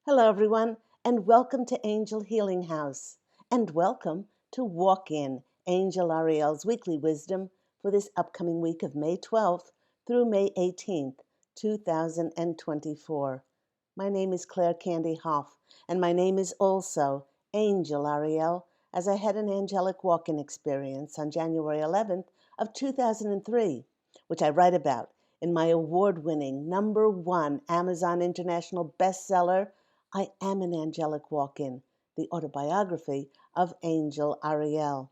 Hello, everyone, and welcome to Angel Healing House. And welcome to Walk In Angel Ariel's weekly wisdom for this upcoming week of May 12th through May 18th, 2024. My name is Claire Candy Hoff, and my name is also Angel Ariel, as I had an angelic walk-in experience on January 11th of 2003, which I write about in my award-winning #1 Amazon International bestseller, I Am an Angelic Walk-In, the autobiography of Angel Ariel.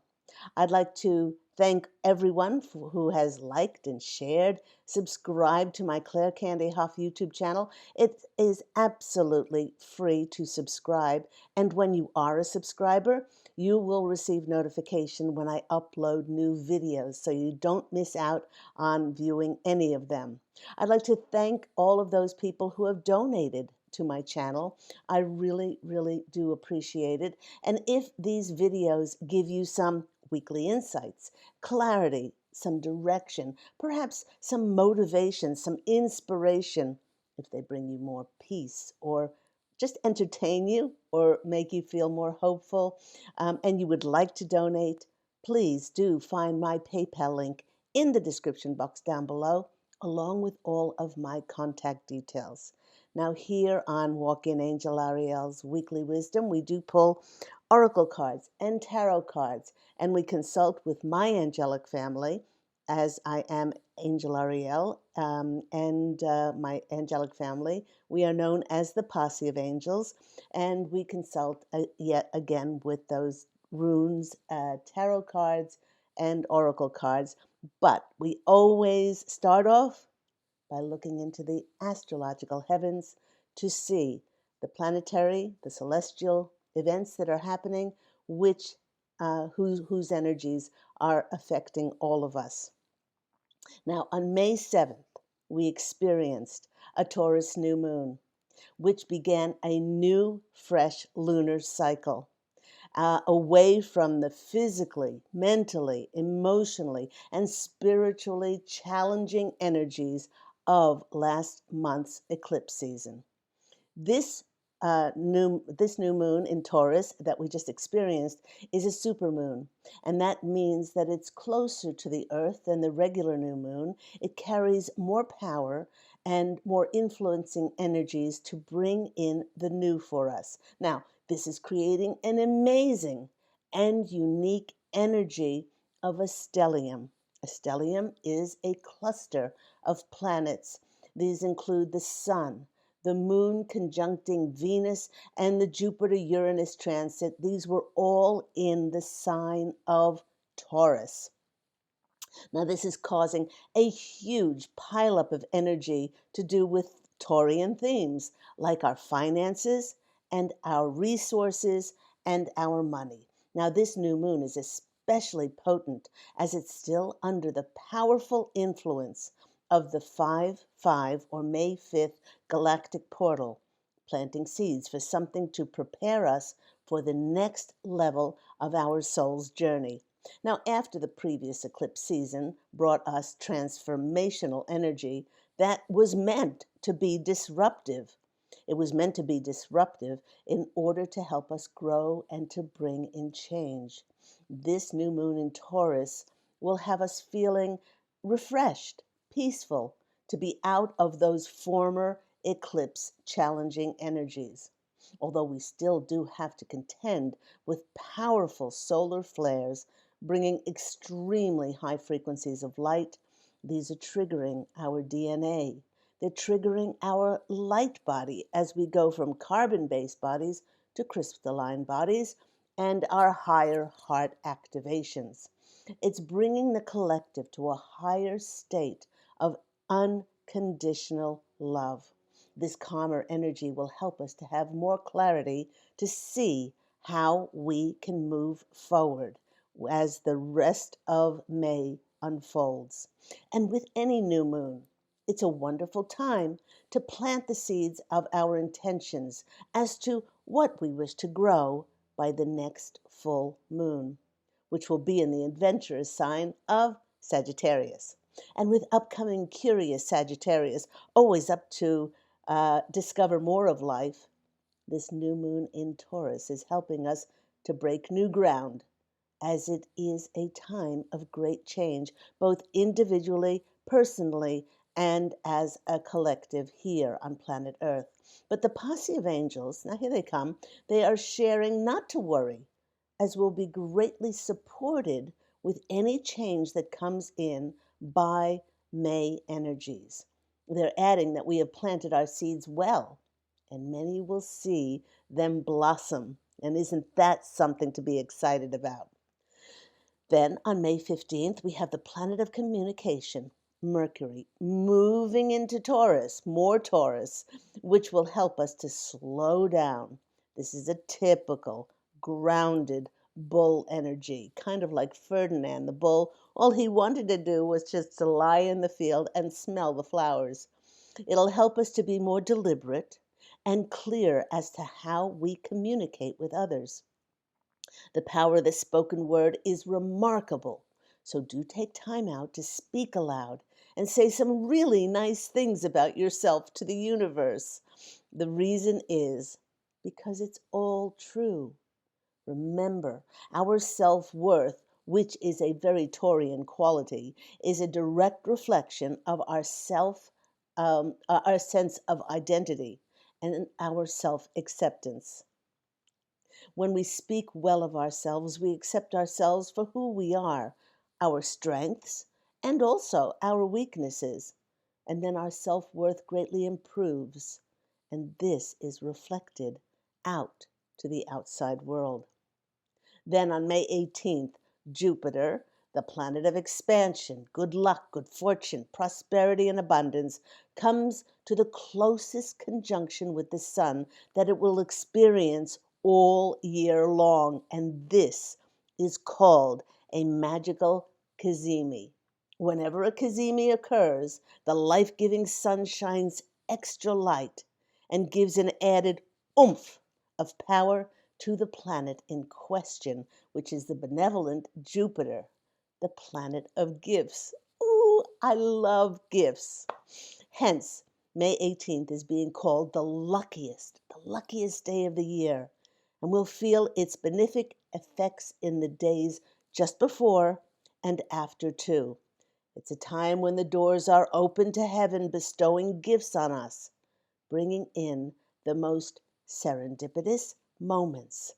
I'd like to thank everyone who has liked and shared, subscribed to my Claire Candy Huff YouTube channel. It is absolutely free to subscribe, and when you are a subscriber, you will receive notification when I upload new videos, so you don't miss out on viewing any of them. I'd like to thank all of those people who have donated to my channel. I really, really do appreciate it. And if these videos give you some weekly insights, clarity, some direction, perhaps some motivation, some inspiration, if they bring you more peace or just entertain you or make you feel more hopeful, and you would like to donate, please do find my PayPal link in the description box down below, along with all of my contact details. Now, here on Walk In Angel Ariel's Weekly Wisdom, we do pull oracle cards and tarot cards, and we consult with my angelic family, as I am Angel Ariel, and my angelic family. We are known as the Posse of Angels, and we consult yet again with those runes, tarot cards, and oracle cards. But we always start off by looking into the astrological heavens to see the planetary, the celestial events that are happening, which whose energies are affecting all of us. Now, on May 7th, we experienced a Taurus new moon, which began a new, fresh lunar cycle. Away from the physically, mentally, emotionally, and spiritually challenging energies of last month's eclipse season. This this new moon in Taurus that we just experienced is a supermoon, and that means that it's closer to the Earth than the regular new moon. It carries more power and more influencing energies to bring in the new for us. Now, this is creating an amazing and unique energy of a stellium. A stellium is a cluster of planets. These include the Sun, the moon conjuncting Venus, and the Jupiter-Uranus transit. These were all in the sign of Taurus. Now, this is causing a huge pileup of energy to do with Taurian themes, like our finances and our resources and our money. Now, this new moon is especially potent as it's still under the powerful influence of the 5-5 or May 5th galactic portal, planting seeds for something to prepare us for the next level of our soul's journey. Now, after the previous eclipse season brought us transformational energy that was meant to be disruptive. It was meant to be disruptive in order to help us grow and to bring in change. This new moon in Taurus will have us feeling refreshed, peaceful, to be out of those former eclipse challenging energies. Although we still do have to contend with powerful solar flares bringing extremely high frequencies of light. These are triggering our DNA. They're triggering our light body as we go from carbon-based bodies to crystalline bodies and our higher heart activations. It's bringing the collective to a higher state of unconditional love. This calmer energy will help us to have more clarity to see how we can move forward as the rest of May unfolds. And with any new moon, it's a wonderful time to plant the seeds of our intentions as to what we wish to grow by the next full moon, which will be in the adventurous sign of Sagittarius. And with upcoming curious Sagittarius, always up to discover more of life, This new moon in Taurus is helping us to break new ground, as it is a time of great change, both individually, personally, and as a collective here on planet Earth. But the posse of angels, now here they come, they are sharing not to worry, as will be greatly supported with any change that comes in by May energies. They're adding that we have planted our seeds well, and many will see them blossom. And isn't that something to be excited about? Then on May 15th, we have the planet of communication, Mercury, moving into Taurus, more Taurus, which will help us to slow down. This is a typical grounded bull energy, kind of like Ferdinand the bull. All he wanted to do was just to lie in the field and smell the flowers. It'll help us to be more deliberate and clear as to how we communicate with others. The power of the spoken word is remarkable. So do take time out to speak aloud and say some really nice things about yourself to the universe. The reason is because it's all true. Remember, our self worth, which is a very Taurian quality, is a direct reflection of our sense of identity and our self acceptance. When we speak well of ourselves, we accept ourselves for who we are, our strengths, and also our weaknesses. And then our self worth greatly improves. And this is reflected out to the outside world. Then on May 18th, Jupiter, the planet of expansion, good luck, good fortune, prosperity, and abundance, comes to the closest conjunction with the sun that it will experience all year long. And this is called a magical cazimi. Whenever a cazimi occurs, the life giving sun shines extra light and gives an added oomph of power to the planet in question, which is the benevolent Jupiter, the planet of gifts. Ooh, I love gifts. Hence, May 18th is being called the luckiest day of the year, and we'll feel its benefic effects in the days just before and after, too. It's a time when the doors are open to heaven, bestowing gifts on us, bringing in the most serendipitous moments.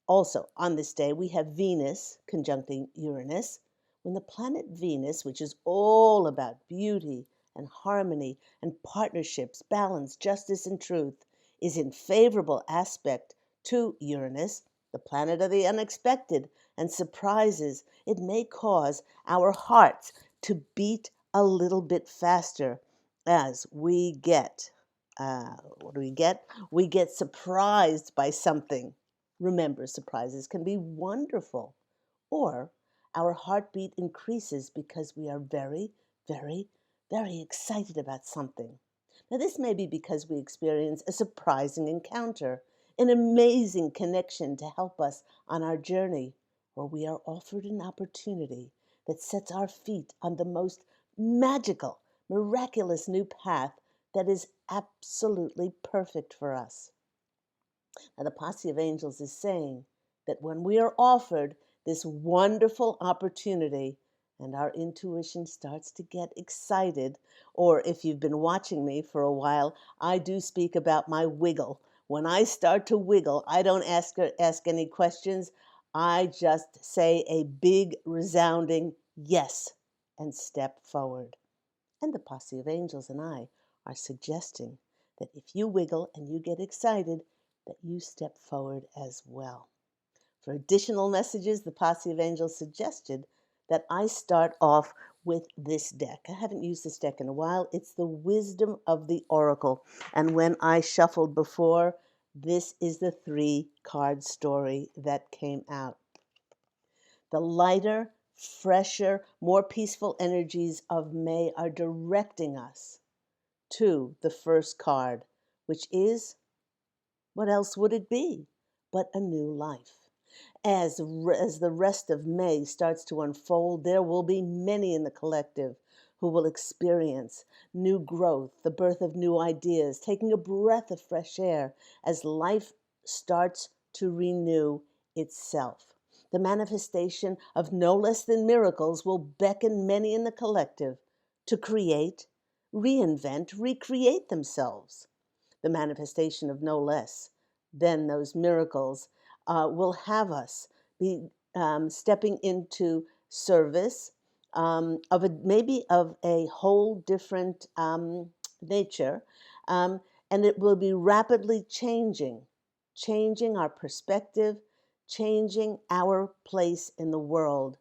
Also, on this day, we have Venus conjuncting Uranus, when the planet Venus, which is all about beauty and harmony and partnerships, balance, justice, and truth, is in favorable aspect to Uranus, the planet of the unexpected and surprises. It may cause our hearts to beat a little bit faster as we get, what do we get? We get surprised by something. Remember, surprises can be wonderful. Or our heartbeat increases because we are very, very, very excited about something. Now, this may be because we experience a surprising encounter, an amazing connection to help us on our journey, or we are offered an opportunity that sets our feet on the most magical, miraculous new path that is absolutely perfect for us. Now, the posse of angels is saying that when we are offered this wonderful opportunity and our intuition starts to get excited, or if you've been watching me for a while, I do speak about my wiggle. When I start to wiggle, I don't ask any questions. I just say a big, resounding yes and step forward. And the posse of angels and I are suggesting that if you wiggle and you get excited, that you step forward as well. For additional messages, the posse of angels suggested that I start off with this deck. I haven't used this deck in a while. It's the Wisdom of the Oracle. And when I shuffled before, this is the 3-card story that came out. The lighter, fresher, more peaceful energies of May are directing us to the first card, which is, what else would it be but a new life? As the rest of May starts to unfold, there will be many in the collective who will experience new growth, the birth of new ideas, taking a breath of fresh air as life starts to renew itself. The manifestation of no less than miracles will beckon many in the collective to create, reinvent, recreate themselves. The manifestation of no less than those miracles will have us be stepping into service of maybe of a whole different nature, um, and it will be rapidly changing our perspective, changing our place in the world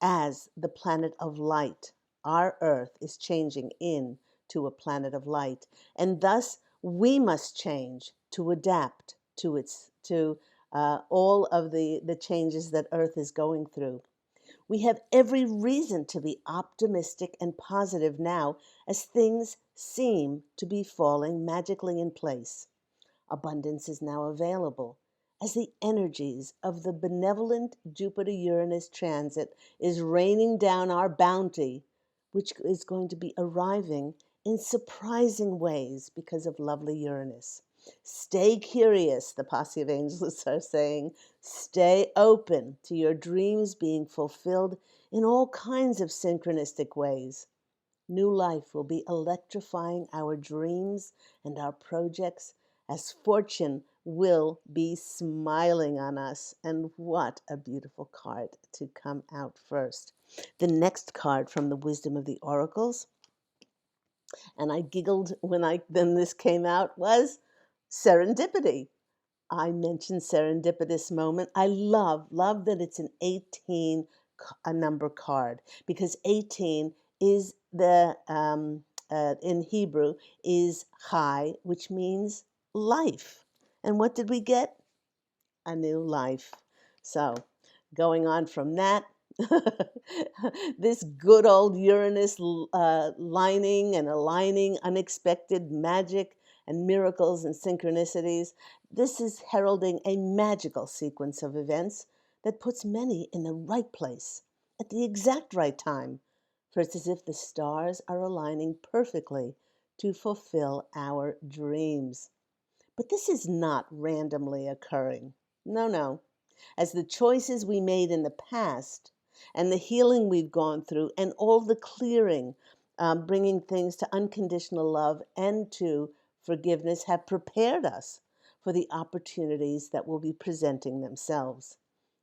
as the planet of light. Our Earth is changing into a planet of light, and thus we must change to adapt to all of the changes that Earth is going through. We have every reason to be optimistic and positive now as things seem to be falling magically in place. Abundance is now available as the energies of the benevolent Jupiter-Uranus transit is raining down our bounty, which is going to be arriving in surprising ways because of lovely Uranus. Stay curious, the posse of angels are saying. Stay open to your dreams being fulfilled in all kinds of synchronistic ways. New life will be electrifying our dreams and our projects as fortune will be smiling on us. And what a beautiful card to come out first. The next card from the Wisdom of the Oracles, and I giggled when this came out, was serendipity. I mentioned serendipitous moment. I love that it's an 18 a number card, because 18 is in Hebrew is chai, which means life. And what did we get? A new life. So going on from that, this good old Uranus lining and aligning unexpected magic and miracles and synchronicities. This is heralding a magical sequence of events that puts many in the right place at the exact right time. For it's as if the stars are aligning perfectly to fulfill our dreams. But this is not randomly occurring. No. As the choices we made in the past and the healing we've gone through and all the clearing, bringing things to unconditional love and to forgiveness have prepared us for the opportunities that will be presenting themselves.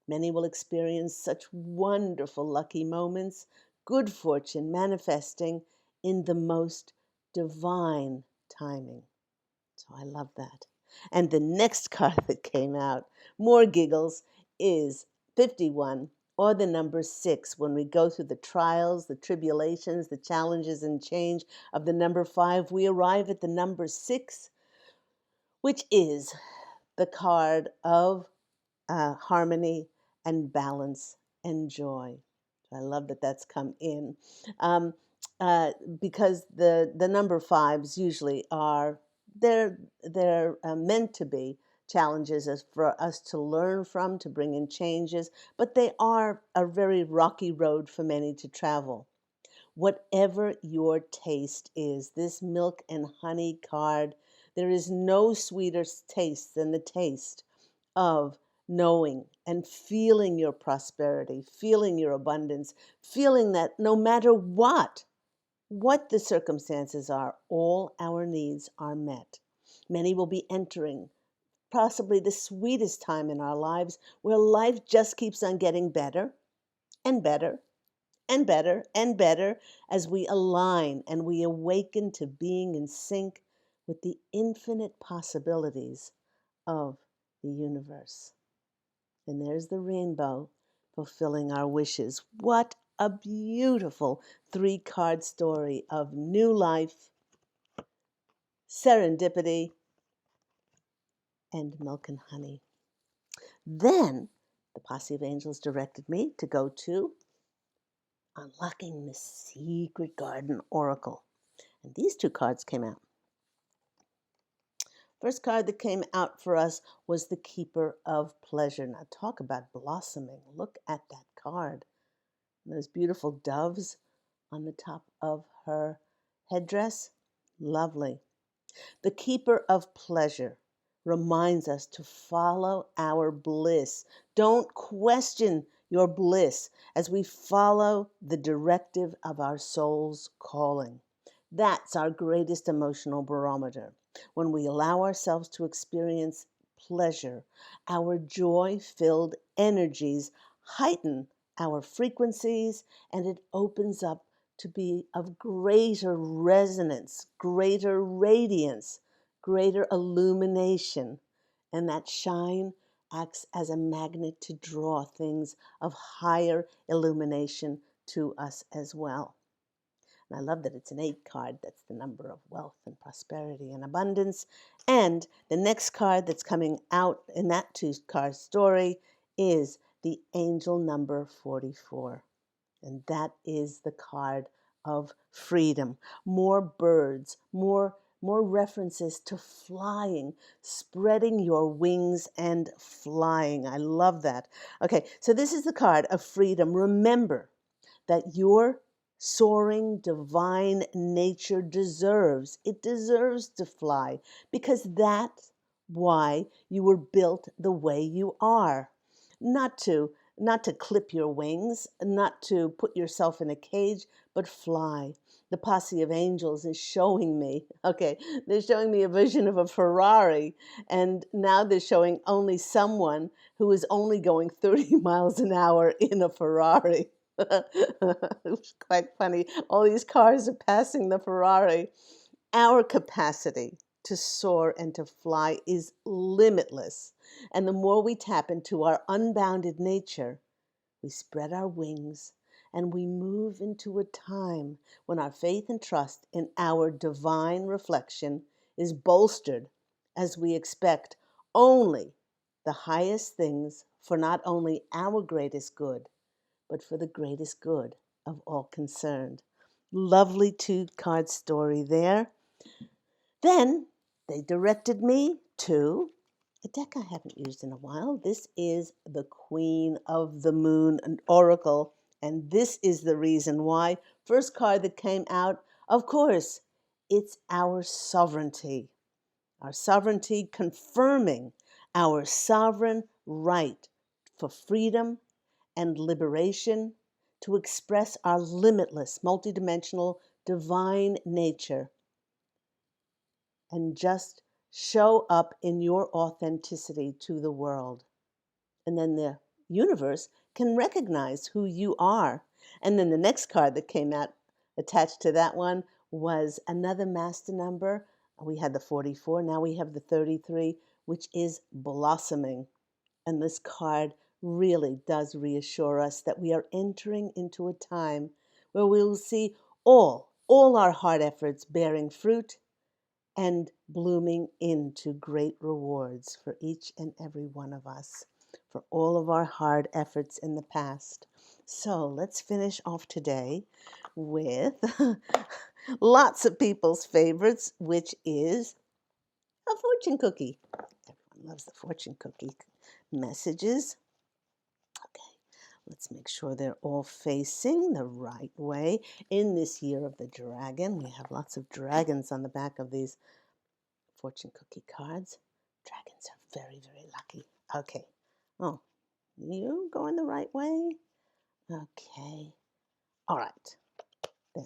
Many will experience such wonderful lucky moments, good fortune manifesting in the most divine timing. So I love that. And the next card that came out, more giggles, is 51, or the number 6. When we go through the trials, the tribulations, the challenges and change of the number 5, we arrive at the number 6, which is the card of harmony and balance and joy. I love that that's come in, um, because the number 5s usually are they're meant to be challenges as for us to learn from, to bring in changes, but they are a very rocky road for many to travel. Whatever your taste is, this milk and honey card, there is no sweeter taste than the taste of knowing and feeling your prosperity, feeling your abundance, feeling that no matter what the circumstances are, all our needs are met. Many will be entering possibly the sweetest time in our lives where life just keeps on getting better and better and better and better as we align and we awaken to being in sync with the infinite possibilities of the universe. And there's the rainbow fulfilling our wishes. What a beautiful 3-card story of new life, serendipity, and milk and honey. Then the posse of angels directed me to go to Unlocking the Secret Garden Oracle. And these 2 cards came out. First card that came out for us was the Keeper of Pleasure. Now talk about blossoming. Look at that card. Those beautiful doves on the top of her headdress. Lovely. The keeper of pleasure reminds us to follow our bliss. Don't question your bliss as we follow the directive of our soul's calling. That's our greatest emotional barometer. When we allow ourselves to experience pleasure, our joy filled energies heighten our frequencies, and it opens up to be of greater resonance, greater radiance, greater illumination. And that shine acts as a magnet to draw things of higher illumination to us as well. And I love that it's an 8 card. That's the number of wealth and prosperity and abundance. And the next card that's coming out in that 2 card story is the angel number 44. And that is the card of freedom. More birds, more references to flying, spreading your wings and flying. I love that. Okay, so this is the card of freedom. Remember that your soaring divine nature deserves to fly, because that's why you were built the way you are. Not to clip your wings, not to put yourself in a cage, but fly. The posse of angels is showing me, okay, they're showing me a vision of a Ferrari, and now they're showing only someone who is only going 30 miles an hour in a Ferrari. It was quite funny. All these cars are passing the Ferrari. Our capacity to soar and to fly is limitless. And the more we tap into our unbounded nature, we spread our wings and we move into a time when our faith and trust in our divine reflection is bolstered as we expect only the highest things for not only our greatest good, but for the greatest good of all concerned. Lovely 2 card story there. Then they directed me to a deck I haven't used in a while. This is the Queen of the Moon, an oracle, and this is the reason why. First card that came out, of course, it's our sovereignty. Our sovereignty confirming our sovereign right for freedom and liberation, to express our limitless, multidimensional, divine nature, and just show up in your authenticity to the world. And then the universe can recognize who you are. And then the next card that came out attached to that one was another master number. We had the 44, now we have the 33, which is blossoming. And this card really does reassure us that we are entering into a time where we will see all our hard efforts bearing fruit and blooming into great rewards for each and every one of us, for all of our hard efforts in the past. So let's finish off today with lots of people's favorites, which is a fortune cookie. Everyone loves the fortune cookie messages. Okay, let's make sure they're all facing the right way. In this year of the dragon, we have lots of dragons on the back of these fortune cookie cards. Dragons are very, very lucky. Okay. Oh, you going the right way? Okay. All right. There.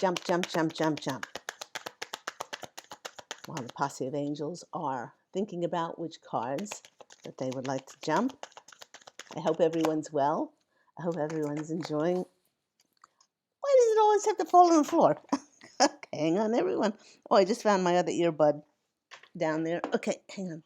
Jump, jump, jump, jump, jump. While the posse of angels are thinking about which cards that they would like to jump, I hope everyone's well. I hope everyone's enjoying. Why does it always have to fall on the floor? Okay, hang on, everyone. Oh, I just found my other earbud down there. Okay, hang on.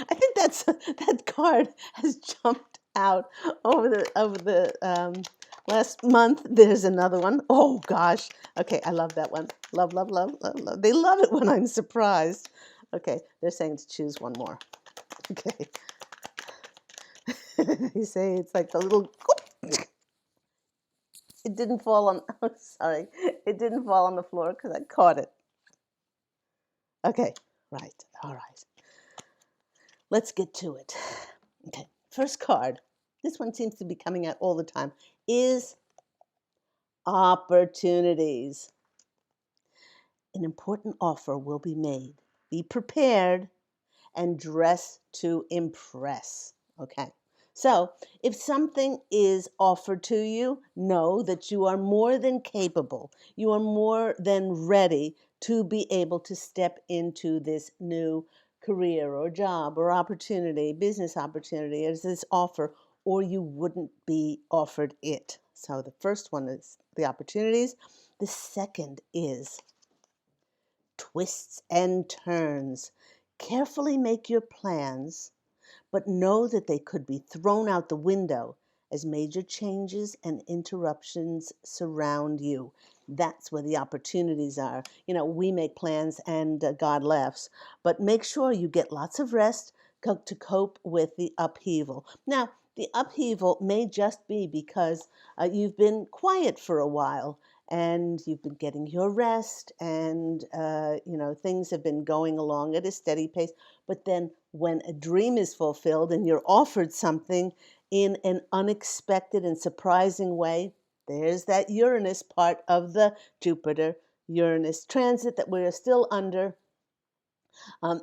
I think that card has jumped out over the last month. There's another one. Oh gosh. Okay, I love that one. Love, love, love, love, love. They love it when I'm surprised. Okay, they're saying to choose one more. Okay. They say it's like the little. It didn't fall on. Oh, sorry. It didn't fall on the floor because I caught it. Okay. Right. All right. Let's get to it. Okay. First card. This one seems to be coming out all the time. is opportunities. An important offer will be made. Be prepared and dress to impress. Okay. So, if something is offered to you, know that you are more than capable. You are more than ready to be able to step into this new career or job or opportunity, business opportunity, as this offer, or you wouldn't be offered it. So, the first one is the opportunities. The second is twists and turns. Carefully make your plans, but know that they could be thrown out the window as major changes and interruptions surround you. That's where the opportunities are. We make plans and God laughs, but make sure you get lots of rest to cope with the upheaval. Now, the upheaval may just be because you've been quiet for a while and you've been getting your rest and things have been going along at a steady pace. But then when a dream is fulfilled and you're offered something in an unexpected and surprising way, there's that Uranus part of the Jupiter Uranus transit that we're still under.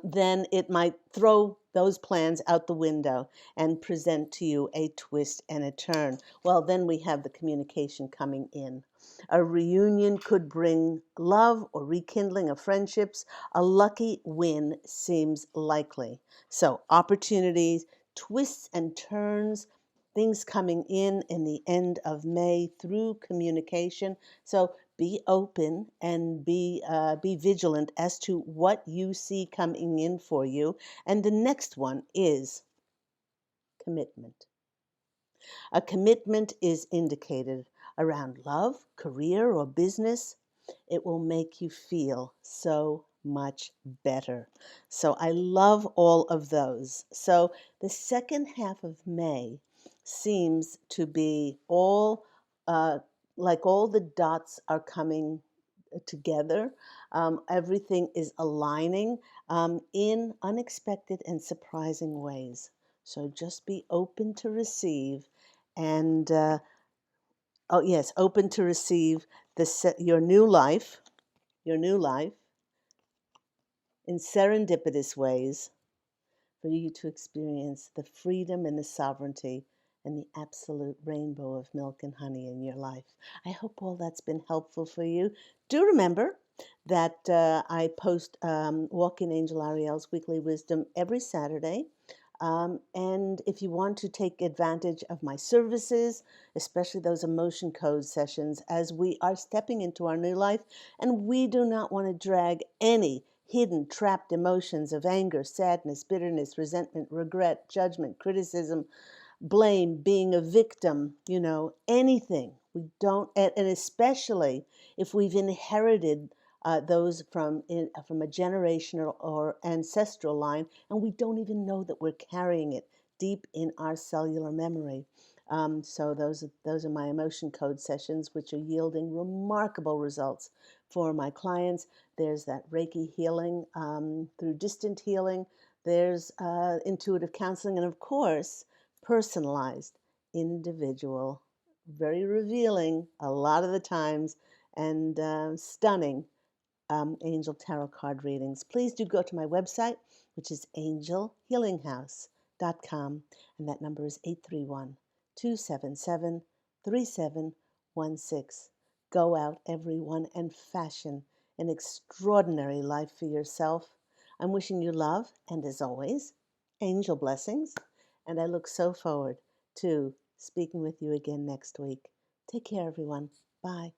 Then it might throw those plans out the window and present to you a twist and a turn. Well, then we have the communication coming in. A reunion could bring love or rekindling of friendships. A lucky win seems likely. So, opportunities, twists and turns, things coming in the end of May through communication. So, be open and be vigilant as to what you see coming in for you. And the next one is commitment. A commitment is indicated around love, career, or business. It will make you feel so much better. So I love all of those. So the second half of May seems to be like all the dots are coming together. Everything is aligning in unexpected and surprising ways. So just be open to receive and oh yes, open to receive your new life, your new life in serendipitous ways for you to experience the freedom and the sovereignty and the absolute rainbow of milk and honey in your life. I hope all that's been helpful for you. Do remember that I post Walking Angel Ariel's Weekly Wisdom every Saturday. And if you want to take advantage of my services, especially those emotion code sessions, as we are stepping into our new life, and we do not want to drag any hidden, trapped emotions of anger, sadness, bitterness, resentment, regret, judgment, criticism, blame, being a victim, anything. We don't, and especially if we've inherited those from a generational or ancestral line, and we don't even know that we're carrying it deep in our cellular memory. So those are my emotion code sessions, which are yielding remarkable results for my clients. There's that Reiki healing through distant healing. There's intuitive counseling, and of course, personalized, individual, very revealing a lot of the times, and stunning angel tarot card readings. Please do go to my website, which is angelhealinghouse.com, and that number is 831-277-3716. Go out, everyone, and fashion an extraordinary life for yourself. I'm wishing you love, and as always, angel blessings, and I look so forward to speaking with you again next week. Take care, everyone. Bye.